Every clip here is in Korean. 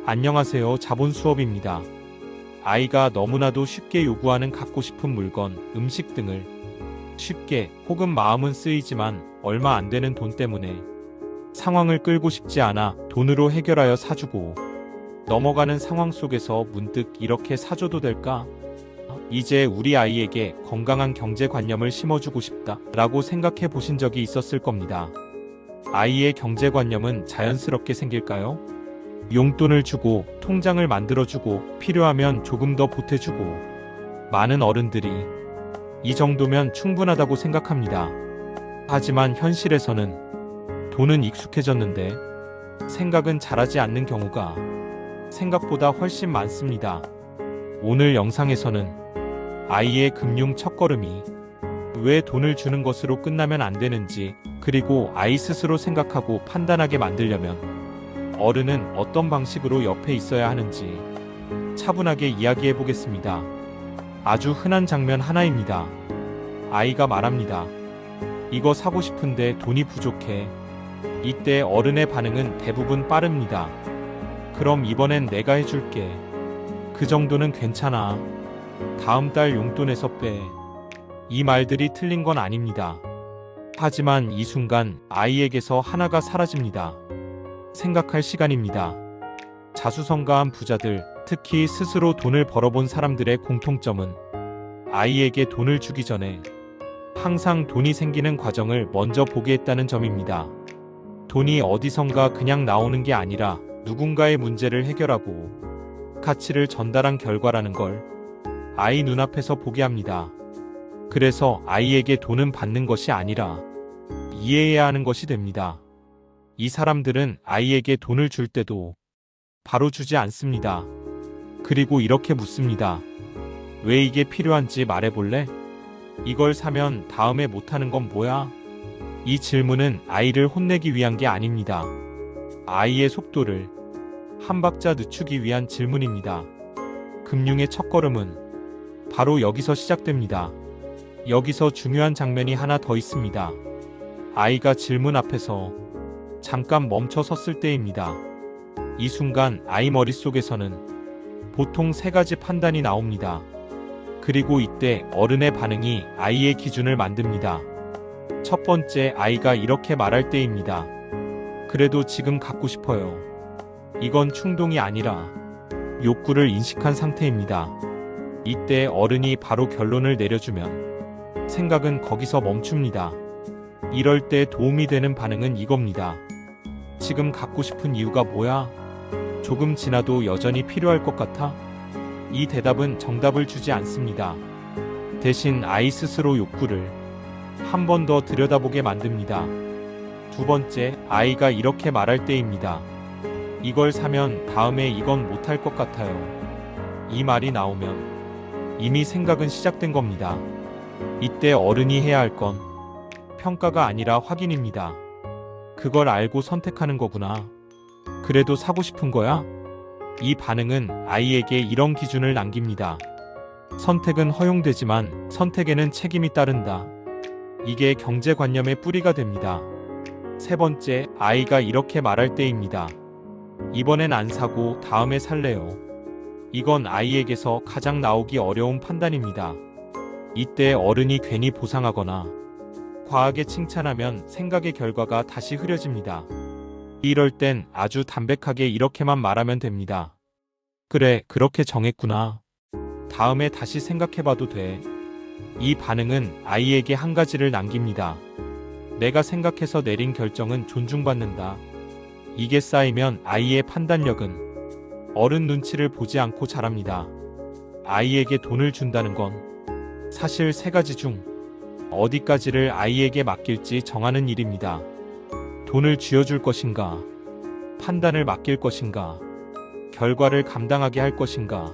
안녕하세요. 자본 수업입니다. 아이가 너무나도 쉽게 요구하는 갖고 싶은 물건, 음식 등을 쉽게 혹은 마음은 쓰이지만 얼마 안 되는 돈 때문에 상황을 끌고 싶지 않아 돈으로 해결하여 사주고 넘어가는 상황 속에서 문득 이렇게 사줘도 될까? 이제 우리 아이에게 건강한 경제관념을 심어주고 싶다 라고 생각해 보신 적이 있었을 겁니다. 아이의 경제관념은 자연스럽게 생길까요? 용돈을 주고 통장을 만들어주고 필요하면 조금 더 보태주고 많은 어른들이 이 정도면 충분하다고 생각합니다. 하지만 현실에서는 돈은 익숙해졌는데 생각은 자라지 않는 경우가 생각보다 훨씬 많습니다. 오늘 영상에서는 아이의 금융 첫걸음이 왜 돈을 주는 것으로 끝나면 안 되는지, 그리고 아이 스스로 생각하고 판단하게 만들려면 어른은 어떤 방식으로 옆에 있어야 하는지 차분하게 이야기해 보겠습니다. 아주 흔한 장면 하나입니다. 아이가 말합니다. 이거 사고 싶은데 돈이 부족해. 이때 어른의 반응은 대부분 빠릅니다. 그럼 이번엔 내가 해줄게. 그 정도는 괜찮아. 다음 달 용돈에서 빼. 이 말들이 틀린 건 아닙니다. 하지만 이 순간 아이에게서 하나가 사라집니다. 생각할 시간입니다. 자수성가한 부자들, 특히 스스로 돈을 벌어본 사람들의 공통점은 아이에게 돈을 주기 전에 항상 돈이 생기는 과정을 먼저 보게 했다는 점입니다. 돈이 어디선가 그냥 나오는 게 아니라 누군가의 문제를 해결하고 가치를 전달한 결과라는 걸 아이 눈앞에서 보게 합니다. 그래서 아이에게 돈은 받는 것이 아니라 이해해야 하는 것이 됩니다. 이 사람들은 아이에게 돈을 줄 때도 바로 주지 않습니다. 그리고 이렇게 묻습니다. 왜 이게 필요한지 말해볼래? 이걸 사면 다음에 못하는 건 뭐야? 이 질문은 아이를 혼내기 위한 게 아닙니다. 아이의 속도를 한 박자 늦추기 위한 질문입니다. 금융의 첫걸음은 바로 여기서 시작됩니다. 여기서 중요한 장면이 하나 더 있습니다. 아이가 질문 앞에서 잠깐 멈춰 섰을 때입니다. 이 순간 아이 머릿속에서는 보통 세 가지 판단이 나옵니다. 그리고 이때 어른의 반응이 아이의 기준을 만듭니다. 첫 번째, 아이가 이렇게 말할 때입니다. 그래도 지금 갖고 싶어요. 이건 충동이 아니라 욕구를 인식한 상태입니다. 이때 어른이 바로 결론을 내려주면 생각은 거기서 멈춥니다. 이럴 때 도움이 되는 반응은 이겁니다. 지금 갖고 싶은 이유가 뭐야? 조금 지나도 여전히 필요할 것 같아? 이 대답은 정답을 주지 않습니다. 대신 아이 스스로 욕구를 한 번 더 들여다보게 만듭니다. 두 번째, 아이가 이렇게 말할 때입니다. 이걸 사면 다음에 이건 못할 것 같아요. 이 말이 나오면 이미 생각은 시작된 겁니다. 이때 어른이 해야 할 건 평가가 아니라 확인입니다. 그걸 알고 선택하는 거구나. 그래도 사고 싶은 거야? 이 반응은 아이에게 이런 기준을 남깁니다. 선택은 허용되지만 선택에는 책임이 따른다. 이게 경제관념의 뿌리가 됩니다. 세 번째, 아이가 이렇게 말할 때입니다. 이번엔 안 사고 다음에 살래요. 이건 아이에게서 가장 나오기 어려운 판단입니다. 이때 어른이 괜히 보상하거나 과하게 칭찬하면 생각의 결과가 다시 흐려집니다. 이럴 땐 아주 담백하게 이렇게만 말하면 됩니다. 그래, 그렇게 정했구나. 다음에 다시 생각해봐도 돼. 이 반응은 아이에게 한 가지를 남깁니다. 내가 생각해서 내린 결정은 존중받는다. 이게 쌓이면 아이의 판단력은 어른 눈치를 보지 않고 자랍니다. 아이에게 돈을 준다는 건 사실 세 가지 중 어디까지를 아이에게 맡길지 정하는 일입니다. 돈을 쥐어줄 것인가? 판단을 맡길 것인가? 결과를 감당하게 할 것인가?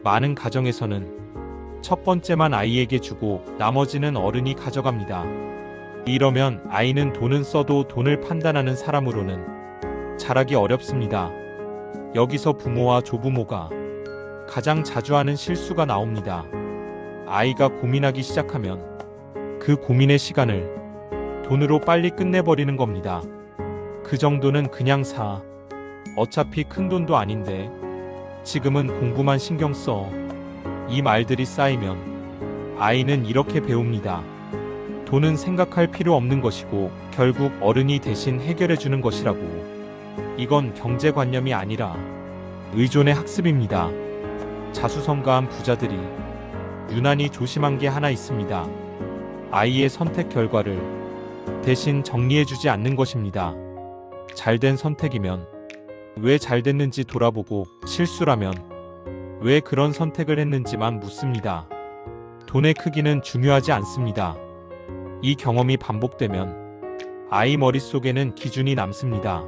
많은 가정에서는 첫 번째만 아이에게 주고 나머지는 어른이 가져갑니다. 이러면 아이는 돈은 써도 돈을 판단하는 사람으로는 자라기 어렵습니다. 여기서 부모와 조부모가 가장 자주 하는 실수가 나옵니다. 아이가 고민하기 시작하면 그 고민의 시간을 돈으로 빨리 끝내버리는 겁니다. 그 정도는 그냥 사. 어차피 큰 돈도 아닌데 지금은 공부만 신경 써. 이 말들이 쌓이면 아이는 이렇게 배웁니다. 돈은 생각할 필요 없는 것이고 결국 어른이 대신 해결해 주는 것이라고. 이건 경제관념이 아니라 의존의 학습입니다. 자수성가한 부자들이 유난히 조심한 게 하나 있습니다. 아이의 선택 결과를 대신 정리해주지 않는 것입니다. 잘된 선택이면 왜 잘됐는지 돌아보고, 실수라면 왜 그런 선택을 했는지만 묻습니다. 돈의 크기는 중요하지 않습니다. 이 경험이 반복되면 아이 머릿속에는 기준이 남습니다.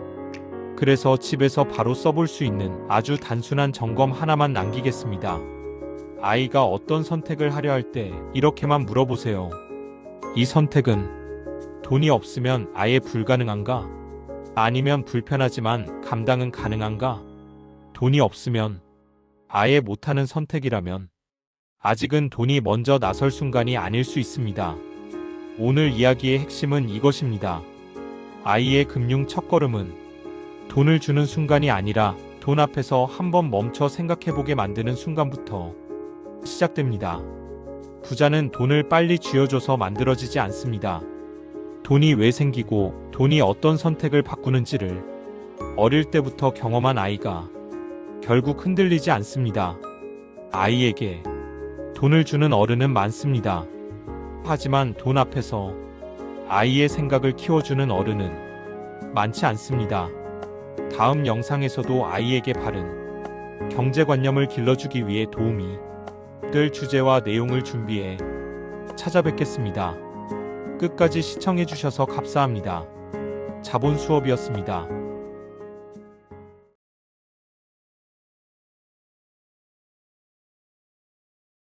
그래서 집에서 바로 써볼 수 있는 아주 단순한 점검 하나만 남기겠습니다. 아이가 어떤 선택을 하려 할 때 이렇게만 물어보세요. 이 선택은 돈이 없으면 아예 불가능한가? 아니면 불편하지만 감당은 가능한가? 돈이 없으면 아예 못하는 선택이라면 아직은 돈이 먼저 나설 순간이 아닐 수 있습니다. 오늘 이야기의 핵심은 이것입니다. 아이의 금융 첫걸음은 돈을 주는 순간이 아니라 돈 앞에서 한번 멈춰 생각해보게 만드는 순간부터 시작됩니다. 부자는 돈을 빨리 쥐어줘서 만들어지지 않습니다. 돈이 왜 생기고 돈이 어떤 선택을 바꾸는지를 어릴 때부터 경험한 아이가 결국 흔들리지 않습니다. 아이에게 돈을 주는 어른은 많습니다. 하지만 돈 앞에서 아이의 생각을 키워주는 어른은 많지 않습니다. 다음 영상에서도 아이에게 바른 경제관념을 길러주기 위해 도움이 될 주제와 내용을 준비해 찾아뵙겠습니다. 끝까지 시청해주셔서 감사합니다. 자본 수업이었습니다.